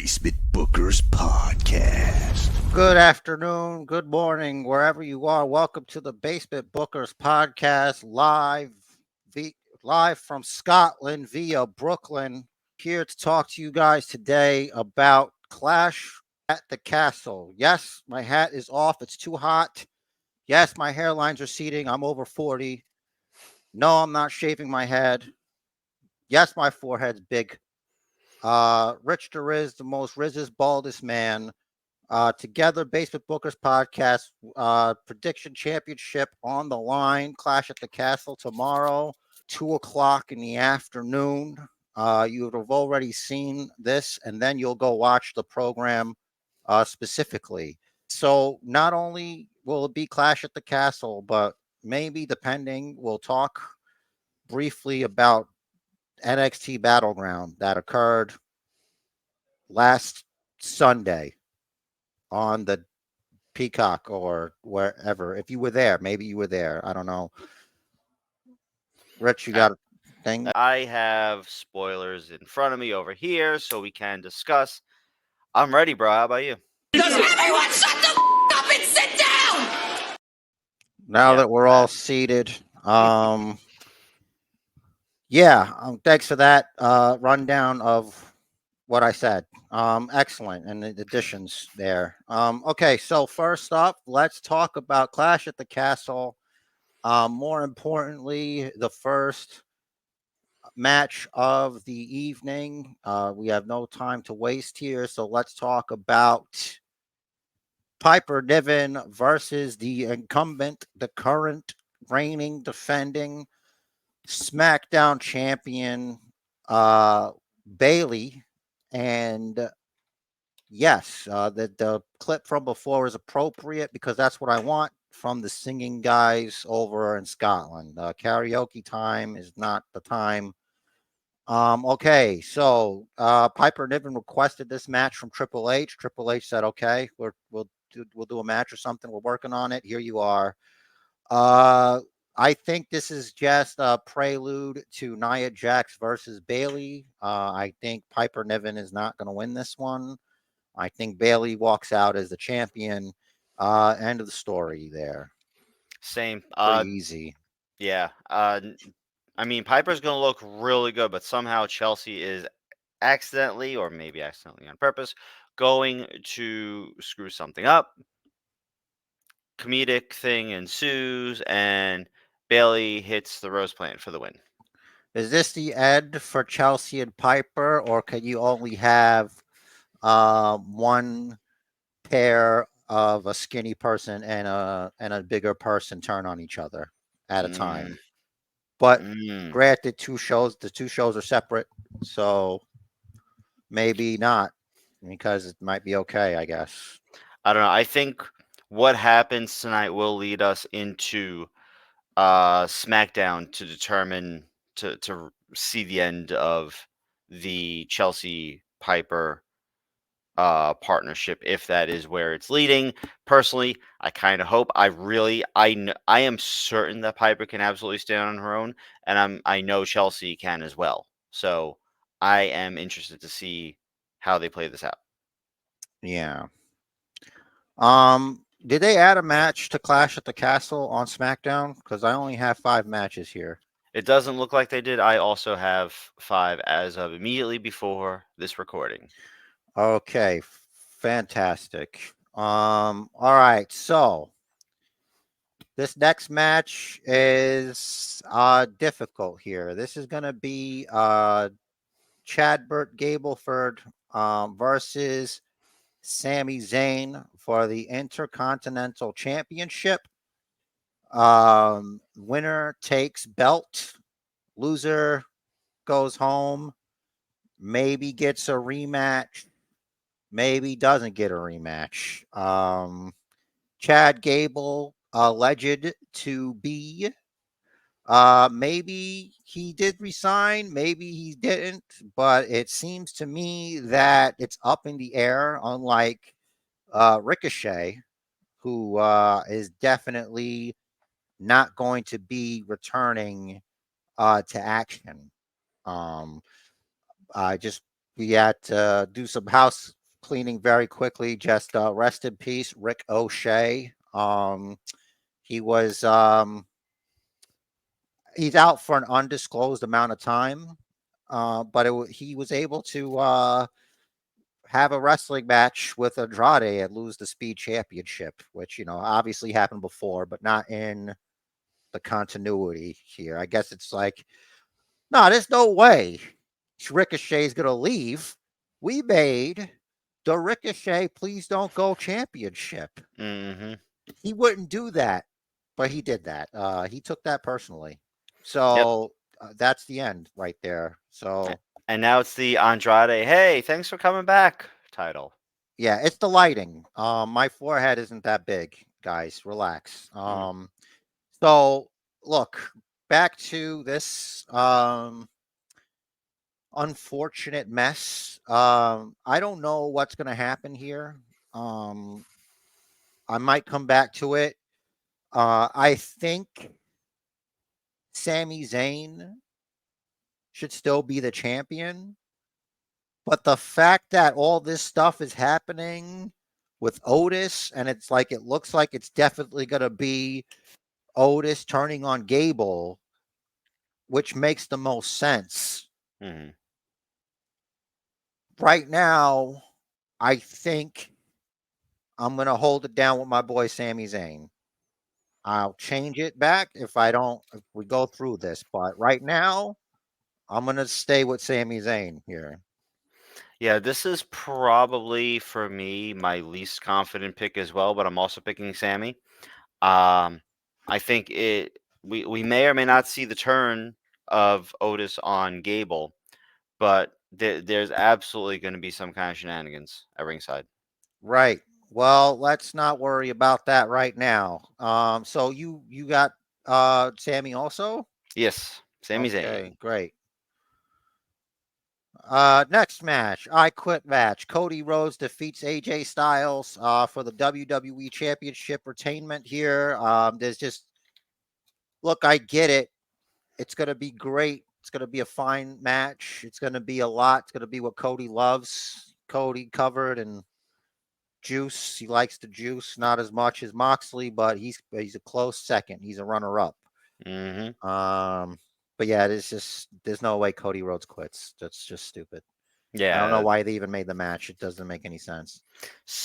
Basement Bookers Podcast. Good afternoon, good morning, wherever you are. Welcome to the Basement Bookers Podcast, live from Scotland via Brooklyn. Here to talk to you guys today about Clash at the Castle. Yes, my hat is off. It's too hot. Yes, my hairlines are receding. I'm over 40. No, I'm not shaving my head. Yes, my forehead's big. Rich DeRiz, the most rizzest, baldest man. Together, Basement Bookers Podcast, prediction championship on the line. Clash at the Castle tomorrow, 2 o'clock in the afternoon. You would have already seen this, and then you'll go watch the program specifically. So not only will it be Clash at the Castle, but maybe depending, we'll talk briefly about NXT Battleground that occurred last Sunday on the Peacock or wherever. If you were there, maybe you were there. I don't know. Rich, you got a thing? I have spoilers in front of me over here so we can discuss. I'm ready, bro. How about you? Everyone shut the up and sit down! Now Yeah, that we're all seated, thanks for that rundown of what I said. Excellent, and the additions there. Okay, so first up, let's talk about Clash at the Castle. More importantly, the first match of the evening. We have no time to waste here, so let's talk about Piper Niven versus the incumbent, the current reigning, defending SmackDown champion, Bailey. And yes, the clip from before is appropriate because that's what I want from the singing guys over in Scotland. Karaoke time is not the time. Okay, so Piper Niven requested this match from Triple H. Triple H said, "Okay, we'll do a match or something. We're working on it. Here you are." I think this is just a prelude to Nia Jax versus Bailey. I think Piper Niven is not going to win this one. I think Bailey walks out as the champion. End of the story there. Same. Pretty easy. Yeah. I mean, Piper's going to look really good, but somehow Chelsea is accidentally, or maybe accidentally on purpose, going to screw something up. Comedic thing ensues, and Bailey hits the Rose Plant for the win. Is this the end for Chelsea and Piper, or can you only have one pair of a skinny person and a bigger person turn on each other at a time? But granted, the two shows are separate, so maybe not, because it might be okay, I guess. I don't know. I think what happens tonight will lead us into SmackDown to determine to see the end of the Chelsea Piper partnership, if that is where it's leading. Personally, I kind of hope. I am certain that Piper can absolutely stand on her own, and I know Chelsea can as well. So I am interested to see how they play this out. Yeah. Did they add a match to Clash at the Castle on SmackDown? Because I only have 5 matches here. It doesn't look like they did. I also have 5 as of immediately before this recording. Okay, fantastic. All right, so this next match is difficult here. This is going to be Chad Burt Gableford versus Sami Zayn for the Intercontinental Championship. Winner takes belt. Loser goes home. Maybe gets a rematch. Maybe doesn't get a rematch. Chad Gable, alleged to be. Maybe he did resign, maybe he didn't, but it seems to me that it's up in the air, unlike Ricochet, who is definitely not going to be returning to action. Just We had to do some house cleaning very quickly. Just rest in peace, Rick O'Shea. He was he's out for an undisclosed amount of time, but he was able to have a wrestling match with Andrade and lose the Speed Championship, which obviously happened before, but not in the continuity here. I guess it's like, no, there's no way Ricochet's gonna leave. We made the Ricochet Please Don't Go Championship. Mm-hmm. He wouldn't do that, but he did that. He took that personally. Yep. So that's the end right there. So And now it's the Andrade, hey, thanks for coming back title. yeah, it's the lighting. My forehead isn't that big, guys. Relax. So look, back to this unfortunate mess. I don't know what's gonna happen here. Um, I might come back to it. I think Sami Zayn should still be the champion. But the fact that all this stuff is happening with Otis, and it looks like it's definitely going to be Otis turning on Gable, which makes the most sense. Mm-hmm. Right now, I think I'm going to hold it down with my boy Sami Zayn. I'll change it back if we go through this. But right now, I'm going to stay with Sami Zayn here. Yeah, this is probably for me my least confident pick as well, but I'm also picking Sammy. I think we may or may not see the turn of Otis on Gable, but there's absolutely going to be some kind of shenanigans at ringside. Right. Well, let's not worry about that right now. So you got Sammy also? Yes, Sami Okay, Zayn. great. Next match, I Quit match. Cody Rhodes defeats AJ Styles for the WWE Championship retainment here. There's just look, I get it. It's gonna be great. It's gonna be a fine match. It's gonna be a lot. It's gonna be what Cody loves. Cody covered and juice. He likes the juice, not as much as Moxley, but he's a close second. He's a runner up. Mm-hmm. But yeah, there's no way Cody Rhodes quits. That's just stupid. I don't know Yeah, why they even made the match. It doesn't make any sense.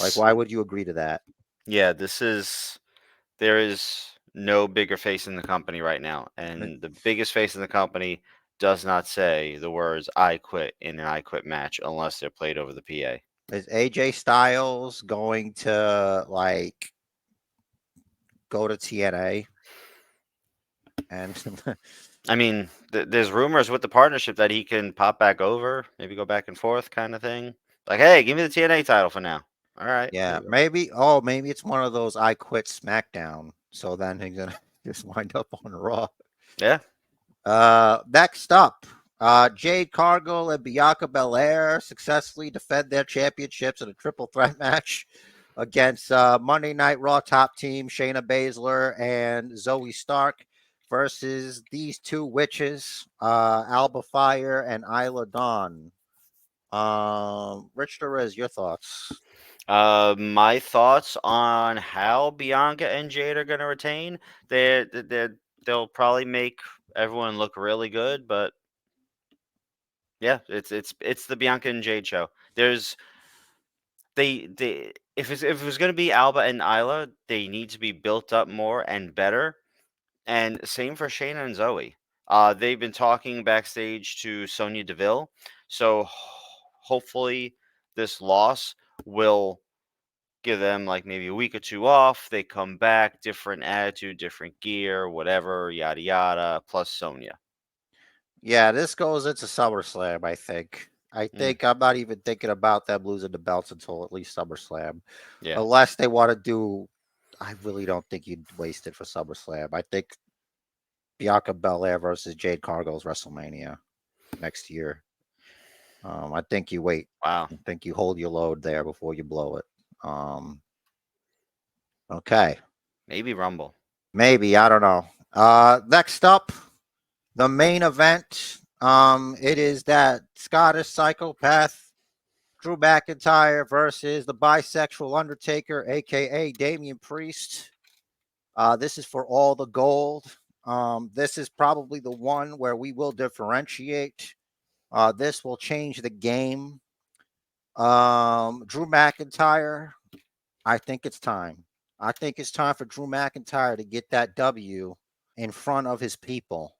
Like, why would you agree to that? yeah. There is no bigger face in the company right now, and the biggest face in the company does not say the words "I quit" in an "I quit" match unless they're played over the PA. Is AJ Styles going to go to TNA? And I mean, there's rumors with the partnership that he can pop back over, maybe go back and forth, kind of thing. Like, hey, give me the TNA title for now. All right. there yeah, you go. maybe it's one of those I Quit SmackDown. So then he's gonna just wind up on Raw. Yeah. Next up, Jade Cargill and Bianca Belair successfully defend their championships in a triple threat match against Monday Night Raw top team Shayna Baszler and Zoe Stark versus these two witches, Alba Fire and Isla Dawn. Rich Torres, your thoughts? My thoughts on how Bianca and Jade are going to retain. They'll probably make everyone look really good, but yeah, it's the Bianca and Jade show. There's they if it was going to be Alba and Isla, they need to be built up more and better. And same for Shayna and Zoe. They've been talking backstage to Sonya Deville, so hopefully this loss will give them like maybe a week or two off. They come back, different attitude, different gear, whatever, yada yada. Plus Sonya. Yeah, this goes into SummerSlam, I think. I'm not even thinking about them losing the belts until at least SummerSlam. Yeah. Unless they want to do, I really don't think you'd waste it for SummerSlam. I think Bianca Belair versus Jade Cargill's WrestleMania next year. I think you wait. Wow. I think you hold your load there before you blow it. Okay. Maybe Rumble. Maybe. I don't know. Next up, the main event It is that Scottish psychopath Drew McIntyre versus the bisexual Undertaker, aka Damian Priest. This is for all the gold. This is probably the one where we will differentiate. This will change the game. Drew McIntyre, I think it's time. I think it's time for Drew McIntyre to get that W in front of his people.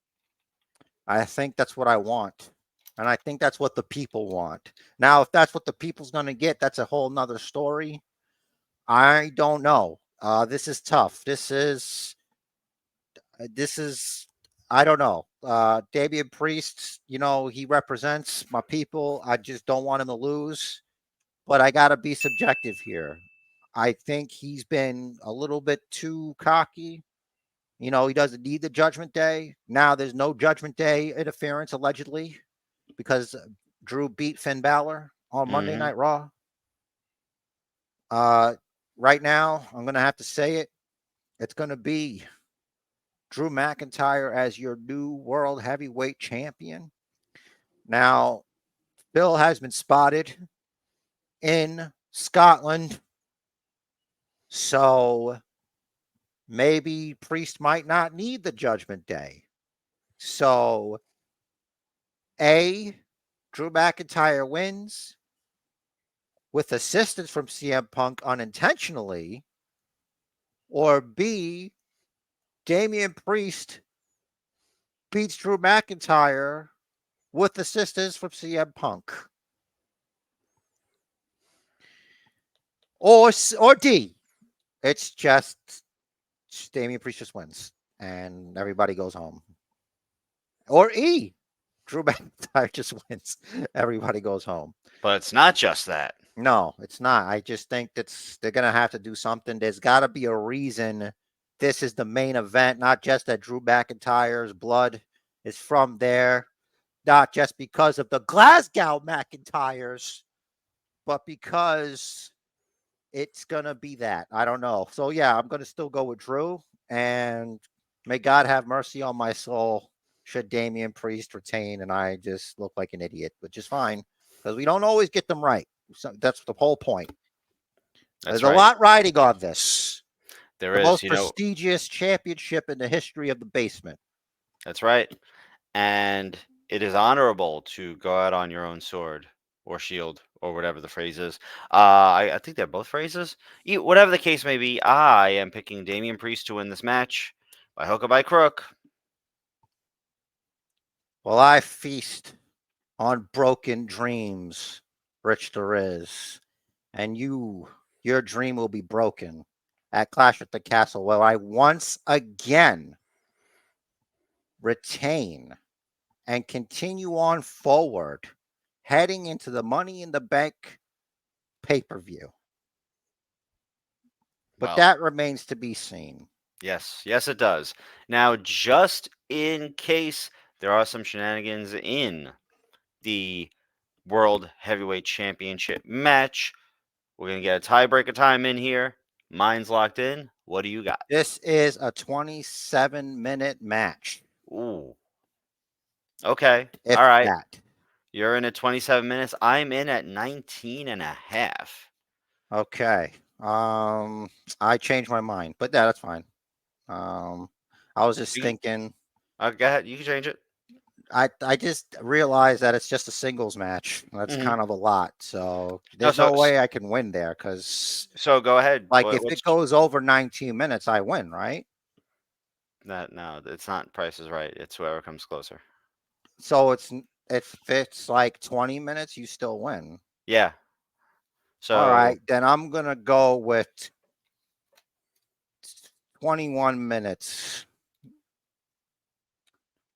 I think that's what I want. And I think that's what the people want. Now, if that's what the people's going to get, that's a whole nother story. I don't know. This is tough. This is, I don't know. Damian Priest, he represents my people. I just don't want him to lose. But I got to be subjective here. I think he's been a little bit too cocky. He doesn't need the Judgment Day. Now there's no Judgment Day interference, allegedly, because Drew beat Finn Balor on Monday Night Raw. Right now, I'm going to have to say it. It's going to be Drew McIntyre as your new World Heavyweight Champion. Now, Bill has been spotted in Scotland. So maybe Priest might not need the Judgment Day. So, A, Drew McIntyre wins with assistance from CM Punk unintentionally, or B, Damian Priest beats Drew McIntyre with assistance from CM Punk. Or D, it's just Damian Priest just wins and everybody goes home. Or E, Drew McIntyre just wins. Everybody goes home. But it's not just that. No, it's not. I just think they're going to have to do something. There's got to be a reason this is the main event, not just that Drew McIntyre's blood is from there, not just because of the Glasgow McIntyres, but because it's going to be that. I don't know. So, yeah, I'm going to still go with Drew, and may God have mercy on my soul should Damian Priest retain and I just look like an idiot, which is fine because we don't always get them right. So that's the whole point. That's There's right. a lot riding on this. There the is, most prestigious championship in the history of the basement. That's right. And it is honorable to go out on your own sword or shield or whatever the phrase is. I think they're both phrases. Whatever the case may be, I am picking Damian Priest to win this match by hook or by crook. Well, I feast on broken dreams, Rich Derez, and your dream will be broken at Clash at the Castle, where I once again retain and continue on forward, heading into the Money in the Bank pay-per-view. But that remains to be seen. Yes, it does. Now, just in case there are some shenanigans in the World Heavyweight Championship match, we're going to get a tiebreaker time in here. Mine's locked in. What do you got? This is a 27-minute match. Ooh. Okay. If all right. that. You're in at 27 minutes. I'm in at 19 and a half. Okay. I changed my mind, but that's fine. I was just thinking. Go ahead. You can change it. I just realized that it's just a singles match. That's kind of a lot. So there's no way I can win there because. So go ahead. Like if it goes over 19 minutes, I win, right? No, it's not Price is Right. It's whoever comes closer. So if it's like 20 minutes, you still win. Yeah. So all right, then I'm gonna go with 21 minutes.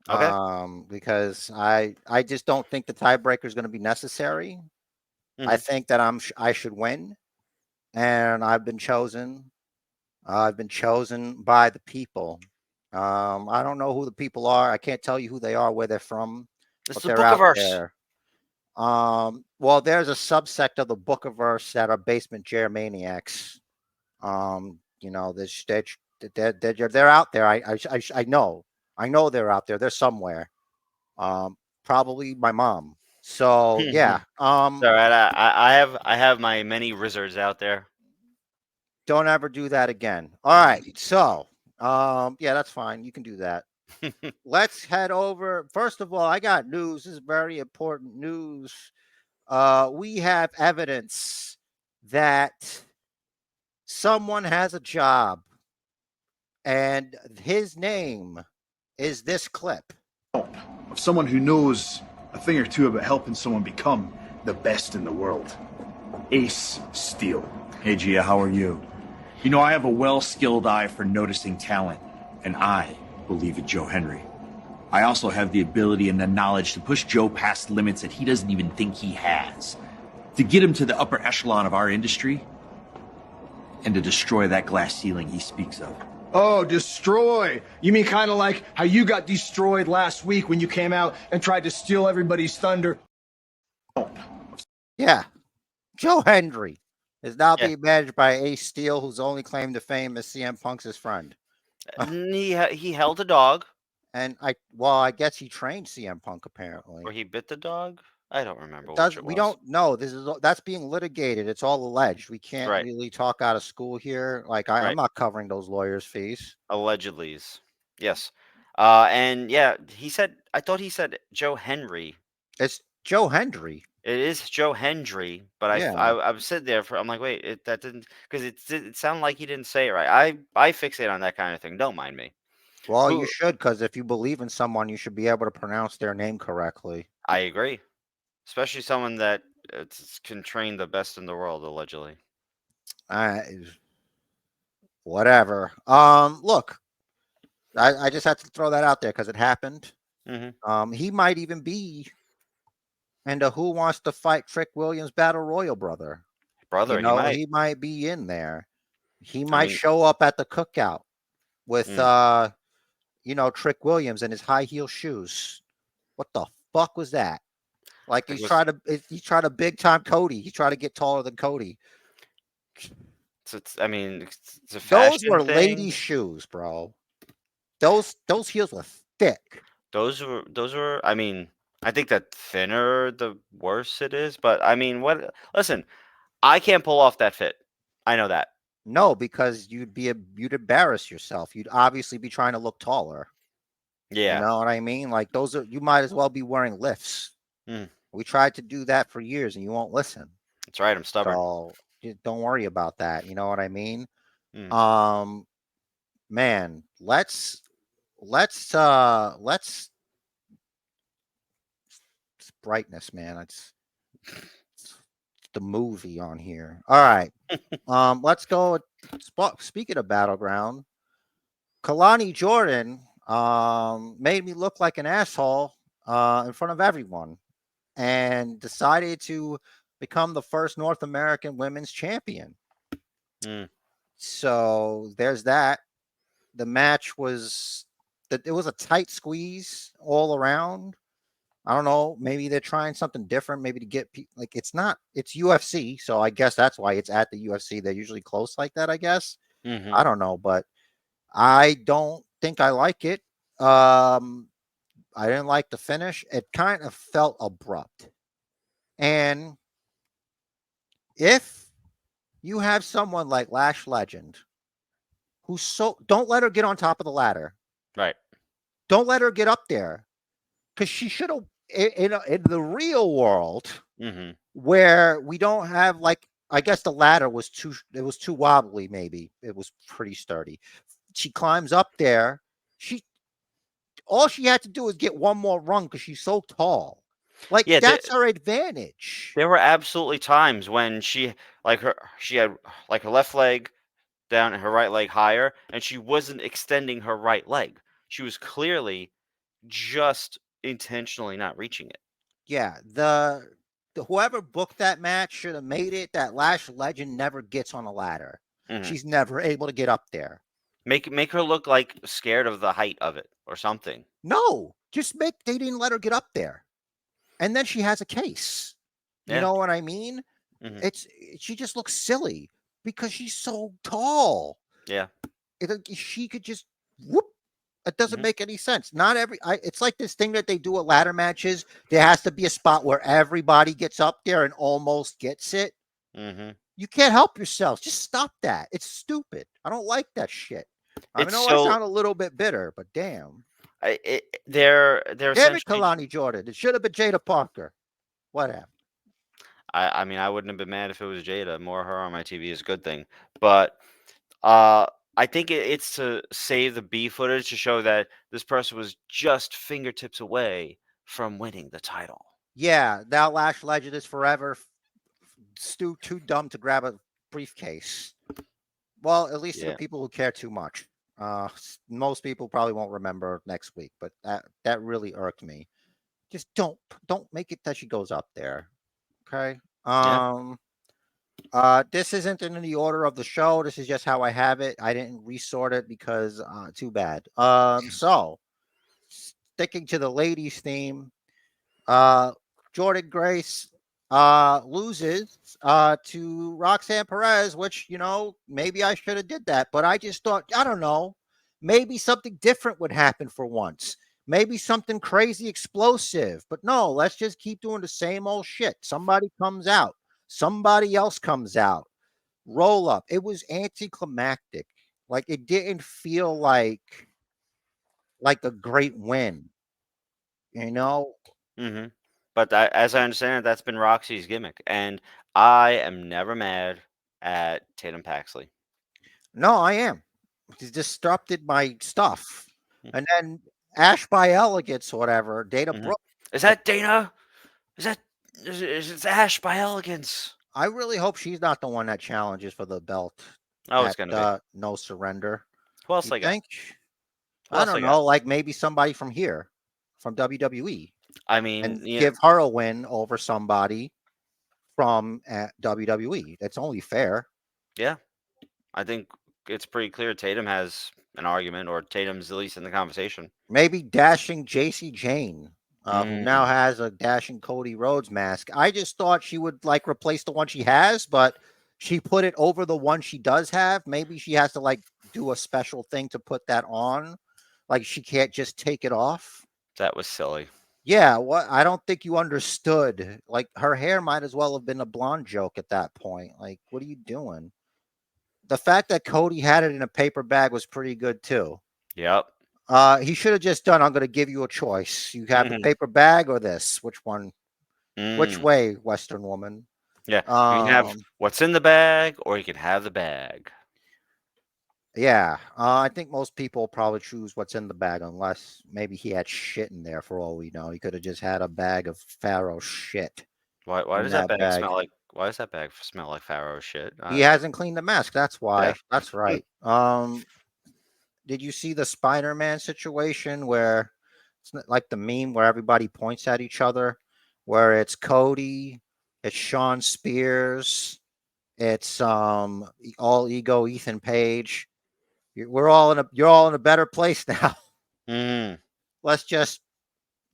Okay. Because I just don't think the tiebreaker is going to be necessary. I think that I should win, and I've been chosen. I've been chosen by the people. I don't know who the people are. I can't tell you who they are, where they're from. This is but the they're out Bookiverse. there. Well, there's a subsect of the Bookiverse that are basement Germaniacs. They're out there. I know they're out there. They're somewhere. probably my mom. So yeah, All right, I have my many wizards out there. don't ever do that again. All right, so yeah, that's fine. You can do that. Let's head over. First of all, I got news. This is very important news. We have evidence that someone has a job, and his name is this clip. Of someone who knows a thing or two about helping someone become the best in the world. Ace Steel. Hey Gia, how are you? You know, I have a well-skilled eye for noticing talent, and I believe in Joe Hendry. I also have the ability and the knowledge to push Joe past limits that he doesn't even think he has. To get him to the upper echelon of our industry, and to destroy that glass ceiling he speaks of. Oh, destroy. You mean kind of like how you got destroyed last week when you came out and tried to steal everybody's thunder? Yeah, Joe Hendry is now being managed by Ace Steel, whose only claim to fame is CM Punk's his friend. He held a dog, And I guess he trained CM Punk apparently. or he bit the dog. I don't remember. We don't know. That's being litigated. It's all alleged. We can't Right. really talk out of school here. Like I'm Right. not covering those lawyers' fees. Allegedly, yes. And yeah, I thought he said Joe Henry. It's Joe Hendry. It is Joe Hendry, but Yeah. I was sitting there I'm like, wait, that didn't, because it sounded like he didn't say it right. I fixate on that kind of thing. Don't mind me. Well, you should, because if you believe in someone, you should be able to pronounce their name correctly. I agree, especially someone that can train the best in the world, allegedly. Whatever. Look, I just had to throw that out there because it happened. Mm-hmm. He might even be in the Who Wants to Fight Trick Williams Battle Royal, brother. Brother, he might be in there. He might show up at the cookout with Trick Williams in his high heel shoes. What the fuck was that? Like he's trying to big time Cody. He's trying to get taller than Cody. It's a fashion Those were thing. lady shoes, bro. Those heels were thick. Those were. I think that thinner the worse it is. But what? Listen, I can't pull off that fit. I know that. No, because you'd embarrass yourself. You'd obviously be trying to look taller. Yeah. You know what I mean? Like you might as well be wearing lifts. We tried to do that for years and you won't listen. That's right. I'm stubborn. So don't worry about that. You know what I mean? Man, let's it's brightness, man. It's the movie on here. All right. Let's go. Speaking of Battleground, Kalani Jordan made me look like an asshole in front of everyone and decided to become the first North American women's champion. So there's that. The match was it was a tight squeeze all around. I don't know. Maybe they're trying something different. Maybe to get it's UFC. So I guess that's why it's at the UFC. They're usually close like that, I guess. Mm-hmm. I don't know, but I don't think I like it. I didn't like the finish. It kind of felt abrupt. And if you have someone like Lash Legend, don't let her get on top of the ladder. Right. Don't let her get up there. Because she should have, in the real world, where we don't have I guess the ladder was too wobbly. Maybe it was pretty sturdy. She climbs up there. All she had to do was get one more rung because she's so tall. That's her advantage. There were absolutely times when she had her left leg down and her right leg higher, and she wasn't extending her right leg. She was clearly just intentionally not reaching it. Yeah, the whoever booked that match should have made it that Lash Legend never gets on a ladder. She's never able to get up there. Make her look like scared of the height of it or something. No, they didn't let her get up there. And then she has a case. You know what I mean? She just looks silly because she's so tall. Yeah. She could just whoop It doesn't Mhm. make any sense. Not every. It's like this thing that they do at ladder matches. There has to be a spot where everybody gets up there and almost gets it. Mhm. You can't help yourselves. Just stop that. It's stupid. I don't like that shit. I It's know I so sound a little bit bitter, but damn. they're Damn it, essentially. Kalani Jordan. It should have been Jada Parker. Whatever. I mean, I wouldn't have been mad if it was Jada. More her on my TV is a good thing. But uh, I think it's to save the B footage to show that this person was just fingertips away from winning the title. Yeah, now Lash Legend is forever too dumb to grab a briefcase. Well, at least to the Yeah. people who care too much. Most people probably won't remember next week, but that really irked me. Just don't make it that she goes up there. Okay. Yeah. This isn't in the order of the show. This is just how I have it. I didn't resort it because too bad. So sticking to the ladies theme, uh, Jordan Grace loses to Roxanne Perez, which maybe I should have did that, but I just thought I don't know, maybe something different would happen for once. Maybe something crazy explosive, but no, let's just keep doing the same old shit. Somebody comes out, somebody else comes out, roll up. It was anticlimactic. Like it didn't feel like a great win, you know? hmm But as I understand it, that's been Roxy's gimmick, and I am never mad at Tatum Paxley. No, I am. He disrupted my stuff. Mm-hmm. And then Ash by Elegance, whatever, Dana Mm-hmm. Brooke. Is that Dana? Is that is Ash by Elegance? I really hope she's not the one that challenges for the belt Oh, it's at gonna be. No Surrender. Who else You I got? think? Who I else don't I got? know, like maybe somebody from here, from WWE, I and mean, give her a win over somebody from WWE. That's only fair. yeah, I think it's pretty clear Tatum has an argument, or Tatum's at least in the conversation. Maybe dashing JC Jane, who now Mm, has a dashing Cody Rhodes mask. I just thought she would like replace the one she has, but she put it over the one she does have. Maybe she has to like do a special thing to put that on. Like she can't just take it off. that was silly. Yeah, what I don't think you understood. Like her hair might as well have been a blonde joke at that point. Like, what are you doing? The fact that Cody had it in a paper bag was pretty good too. Yep. He should have just done. I'm going to give you a choice. You have the Mhm. paper bag or this. Which one? Which Mm, way, Western woman? yeah, you can have Um, what's in the bag, or you can have the bag. yeah. I think most people probably choose what's in the bag, unless maybe he had shit in there. For all we know, he could have just had a bag of Pharaoh shit Why in does that that bag bag. smell like? Why does that bag smell like Pharaoh shit? He hasn't cleaned the mask. That's Yeah. why. That's right. Did you see the Spider-Man situation where it's like the meme where everybody points at each other, where it's Cody, it's Sean Spears, it's all ego Ethan Page. You're all in a better place now. Mm, Let's just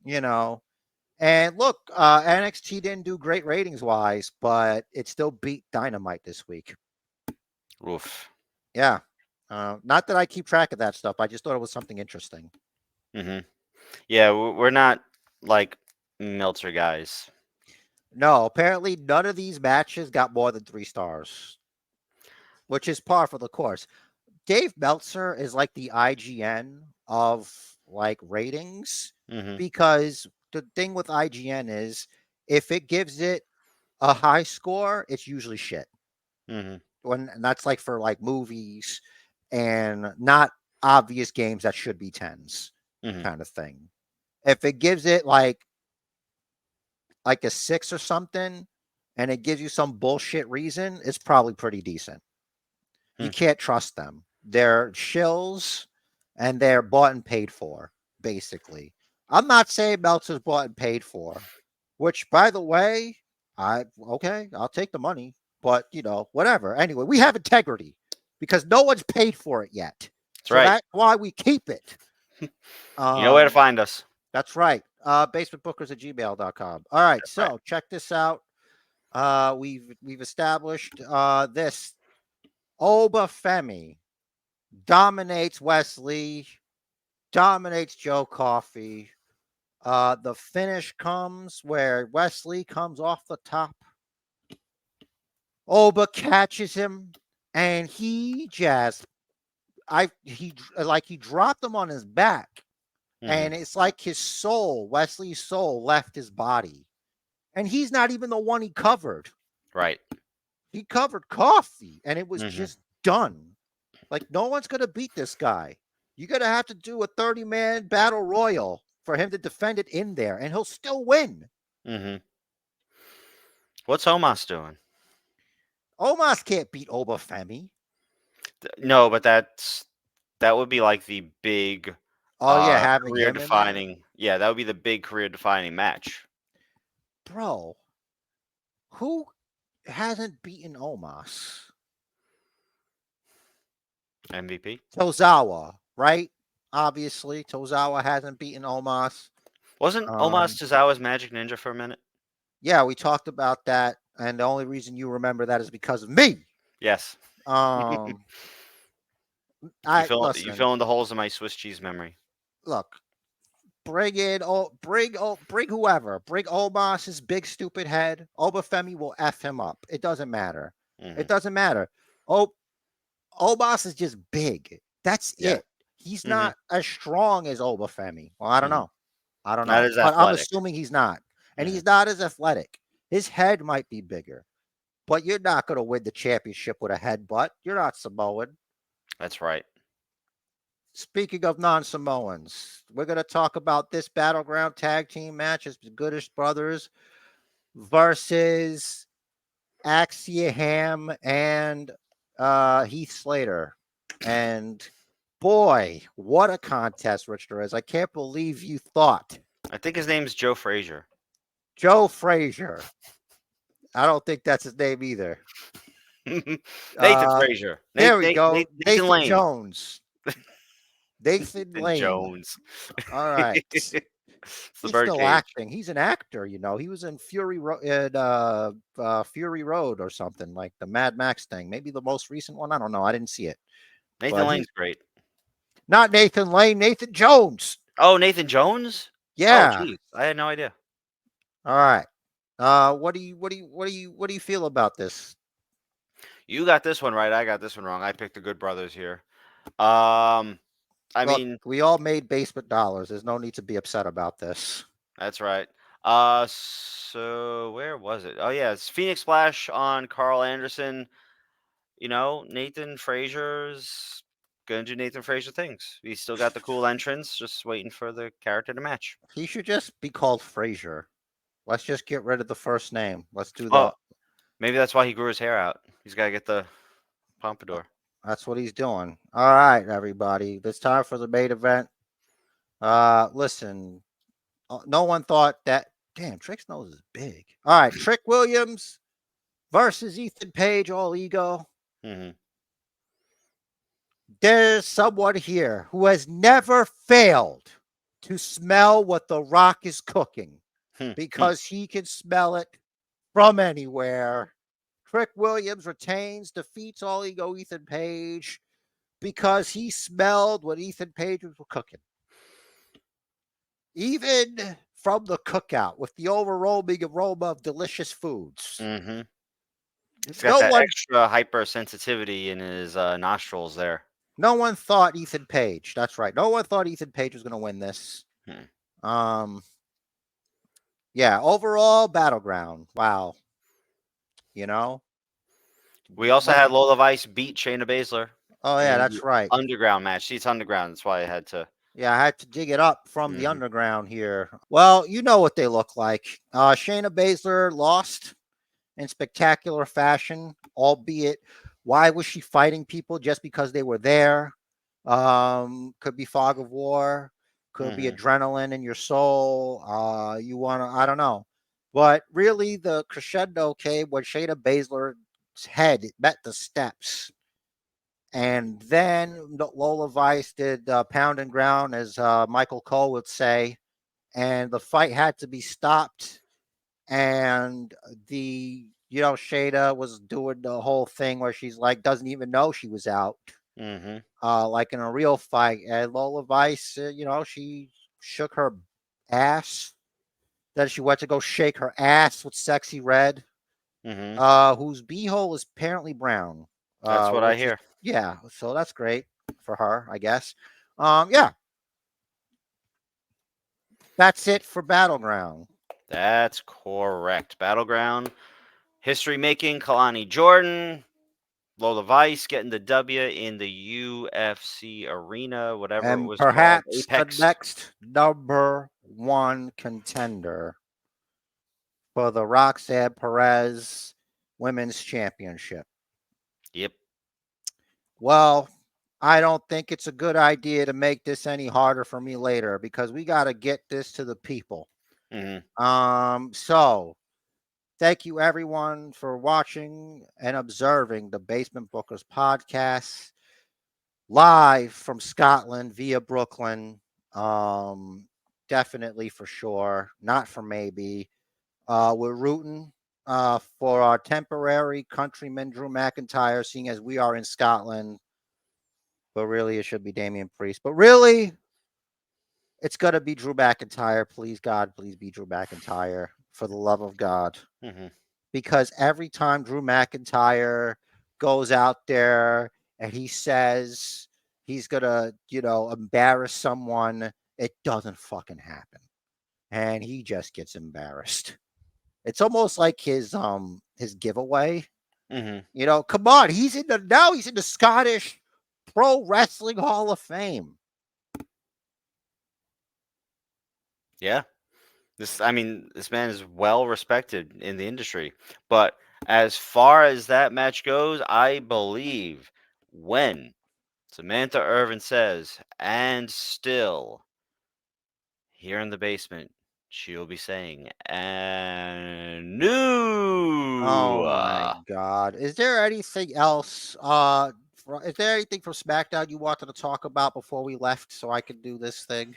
you know. And look, NXT didn't do great ratings wise, but it still beat Dynamite this week. oof. Yeah. Not that I keep track of that stuff. I just thought it was something interesting. hmm Yeah, we're not like Meltzer guys. No, apparently none of these matches got more than 3 stars, which is par for the course. Dave Meltzer is like the IGN of like ratings hmm because the thing with IGN is if it gives it a high score, it's usually shit. hmm And that's like for like movies and not obvious games that should be tens hmm kind of thing. If it gives it like a 6 or something and it gives you some bullshit reason, it's probably pretty decent. You Hmm. can't trust them. They're shills and they're bought and paid for, basically. I'm not saying Meltzer's bought and paid for, which by the way, I'll take the money, but whatever. Anyway, we have integrity because no one's paid for it yet. That's So right. that's why we keep it. You know where to Um, find us. that's right. Basementbookers@gmail.com. All right, That's right. so check this out. We've established this. Oba Femi dominates Wesley. dominates Joe Coffey. The finish comes where Wesley comes off the top. Oba catches him, and he dropped him on his back, and it's like his soul, Wesley's soul, left his body, and he's not even the one he covered. Right. He covered Coffey, and it was just done. Like, no one's gonna beat this guy. You're gonna have to do a 30-man battle royal for him to defend it in there, and he'll still win. What's Omos doing? Omos can't beat Obafemi. No, but that would be like the big Having career him in there? defining. Yeah, that would be the big career defining match. Bro, who hasn't beaten Omos? MVP. Tozawa, right? Obviously, Tozawa hasn't beaten Omos. Wasn't Omos Tozawa's Magic Ninja for a minute? Yeah, we talked about that, and the only reason you remember that is because of me. Yes. You fill in the holes in my Swiss cheese memory. Look, bring whoever. Bring Omos's big stupid head. Obafemi will F him up. It doesn't matter. It doesn't matter. Omos is just big. That's it. He's not as strong as Obafemi. Well, I don't know. Not as but I'm athletic. assuming he's not. And he's not as athletic. His head might be bigger. But you're not going to win the championship with a headbutt. You're not Samoan. That's right. Speaking of non-Samoans, we're going to talk about this Battleground tag team match as the Goodish Brothers versus Axia Ham and Heath Slater. And boy, what a contest, Rich Perez. I can't believe you thought. I think his name's Joe Frazier. Joe Frazier. I don't think that's his name either. Nathan Frazier. There we go. Nathan Lane. Jones. Nathan Lane. Jones. All right. It's the He's bird still cage. acting. He's an actor, you know. He was in Fury Road or something, like the Mad Max thing. Maybe the most recent one. I don't know. I didn't see it. Nathan Lane's great. Not Nathan Lane. Nathan Jones. Oh, Nathan Jones? Yeah. Oh, geez. I had no idea. All right. What do you feel about this? You got this one right. I got this one wrong. I picked the Good Brothers here. Look, we all made basement dollars. There's no need to be upset about this. That's right. So where was it? Oh yeah, it's Phoenix Splash on Carl Anderson. You know, Nathan Frazier's gonna do Nathan Frazier things. He's still got the cool entrance, just waiting for the character to match. He should just be called Frazier. Let's just get rid of the first name. Let's do Oh, maybe that's why he grew his hair out. He's got to get the pompadour. That's what he's doing. All right, everybody. It's time for the main event. Listen, no one thought that. Damn, Trick's nose is big. All right, Trick Williams versus Ethan Page, all ego. There's someone here who has never failed to smell what The Rock is cooking because he can smell it from anywhere. Trick Williams retains, defeats all ego Ethan Page because he smelled what Ethan Page was cooking. Even from the cookout with the overwhelming aroma of delicious foods. He's got that extra hypersensitivity in his nostrils there. No one thought Ethan Page. That's right. No one thought Ethan Page was going to win this. Yeah, overall Battleground. Wow. You know? We also had Lola Vice beat Shayna Baszler. Oh, yeah, that's right. Underground match. See, it's underground. That's why I had to. Yeah, I had to dig it up from the underground here. Well, you know what they look like. Shayna Baszler lost in spectacular fashion, albeit why was she fighting people just because they were there? Could be fog of war. Could be adrenaline in your soul. I don't know. But really, the crescendo came when Shayna Baszler's head met the steps. And then Lola Vice did pound and ground, as Michael Cole would say. And the fight had to be stopped. And Shayna was doing the whole thing where she's like, doesn't even know she was out. Mm-hmm. like in a real fight. And Lola Vice, she shook her ass. Then she went to go shake her ass with Sexy Red, Mm-hmm. whose beehole is apparently brown. That's what I Which is, hear. yeah, so that's great for her, I guess. Yeah, that's it for Battleground. That's correct. Battleground. History making. Kalani Jordan. Lola Vice getting the W in the UFC arena, whatever it And was called. perhaps the Apex. next number one contender for the Roxanne Perez Women's Championship. Yep. Well, I don't think it's a good idea to make this any harder for me later because we got to get this to the people. So thank you everyone for watching and observing the Basement Bookers podcast live from Scotland via Brooklyn. Definitely for sure, not for maybe. We're rooting for our temporary countryman Drew McIntyre, seeing as we are in Scotland. But really, it should be Damian Priest. But really, it's gonna be Drew McIntyre. Please, God, please be Drew McIntyre for the love of God. Mm-hmm. Because every time Drew McIntyre goes out there and he says he's gonna, embarrass someone, it doesn't fucking happen. And he just gets embarrassed. It's almost like his giveaway. Mm-hmm. Come on, he's in the Scottish Pro Wrestling Hall of Fame. Yeah. This man is well respected in the industry. But as far as that match goes, I believe when Samantha Irvin says, and still here in the basement, she'll be saying, and new. Oh my God. Is there anything else? Is there anything from SmackDown you wanted to talk about before we left so I could do this thing?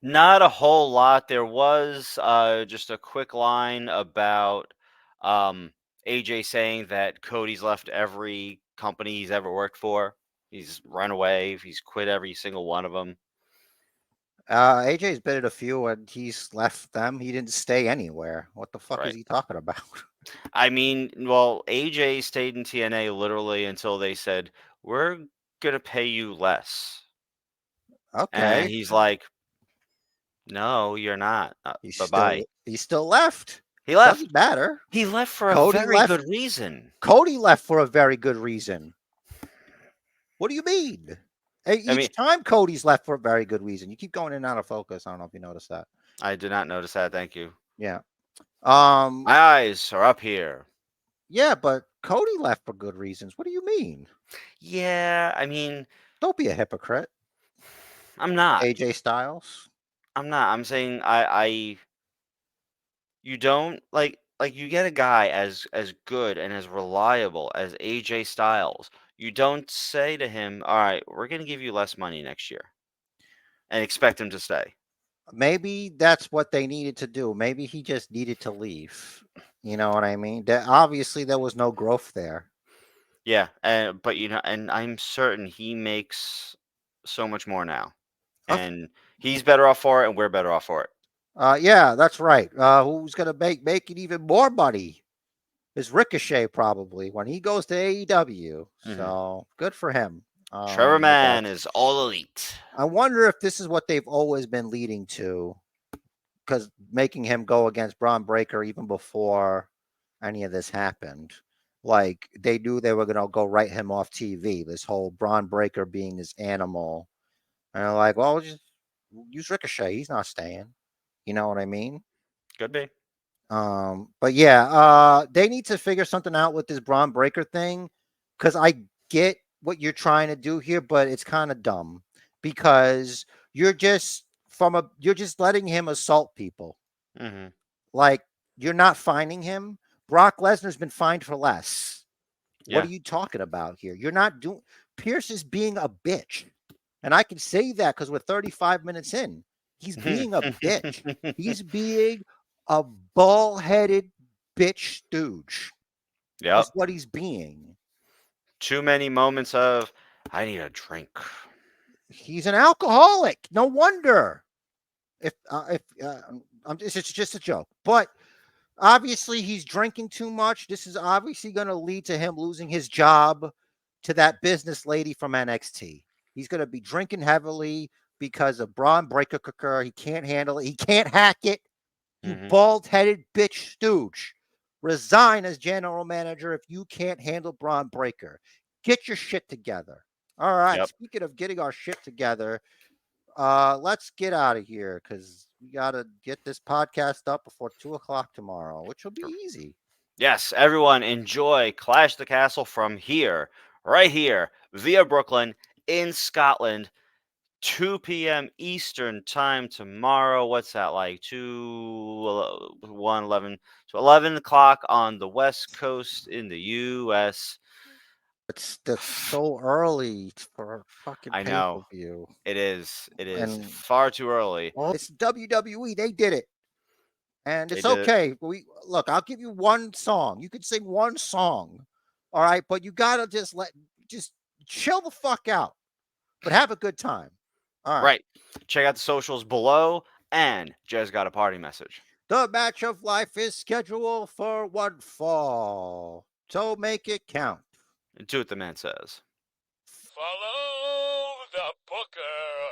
Not a whole lot. There was just a quick line about AJ saying that Cody's left every company he's ever worked for. He's run away. He's quit every single one of them. AJ's been in a few and he's left them. He didn't stay anywhere. What the fuck is Right. he talking about? Well, AJ stayed in TNA literally until they said, we're going to pay you less. And Okay. he's like, no, you're not. Bye-bye. He's still left. He left. Doesn't matter. He left for a Cody very left. good reason. Cody left for a very good reason. What do you mean? Each time Cody's left for a very good reason. You keep going in and out of focus. I don't know if you noticed that. I did not notice that. Thank you. Yeah. My eyes are up here. Yeah, but Cody left for good reasons. What do you mean? Yeah, don't be a hypocrite. I'm not. AJ Styles. I'm not. I'm saying you don't like you get a guy as good and as reliable as AJ Styles. You don't say to him, "All right, we're going to give you less money next year," and expect him to stay. Maybe that's what they needed to do. Maybe he just needed to leave. You know what I mean? Obviously, there was no growth there. Yeah, but and I'm certain he makes so much more now, and he's better off for it, and we're better off for it. Yeah, that's right. Who's gonna make it even more money? Is Ricochet probably when he goes to AEW. So good for him. Trevor Mann is all elite. I wonder if this is what they've always been leading to, because making him go against Braun Breaker even before any of this happened. Like they knew they were gonna go write him off TV. This whole Braun Breaker being this animal, and they're like, well, just use Ricochet. He's not staying. You know what I mean? Could be. But yeah, they need to figure something out with this Braun Breaker thing, because I get what you're trying to do here, but it's kind of dumb because you're just letting him assault people. Mm-hmm. Like you're not fining him. Brock Lesnar's been fined for less. Yeah. What are you talking about here? You're not doing. Pierce is being a bitch, and I can say that because we're 35 minutes in. He's being a bitch. He's being a ball-headed bitch stooge. Yeah, That's what he's being. Too many moments of I need a drink. He's an alcoholic. No wonder. It's just a joke, but obviously he's drinking too much. This is obviously going to lead to him losing his job to that business lady from NXT. He's going to be drinking heavily because of Braun Breaker. He can't handle it. He can't hack it. You bald-headed bitch stooge. Resign as general manager if you can't handle Braun Breaker. Get your shit together. All right. Yep. Speaking of getting our shit together, let's get out of here because we got to get this podcast up before 2:00 tomorrow, which will be easy. Yes, everyone enjoy Clash the Castle from here, right here, via Brooklyn in Scotland, 2 p.m. Eastern time tomorrow. What's that like? 11 o'clock on the West Coast in the U.S. That's so early for fucking I know. pay-per-view. It is. It is And far too early. well, it's WWE. They did it. And They it's did it. okay. Look, I'll give you one song. You can sing one song. All right, but you gotta just chill the fuck out. But have a good time. All right. Right. Check out the socials below, and Jez got a party message. The match of life is scheduled for one fall. So make it count. Do what the man says. Follow the booker.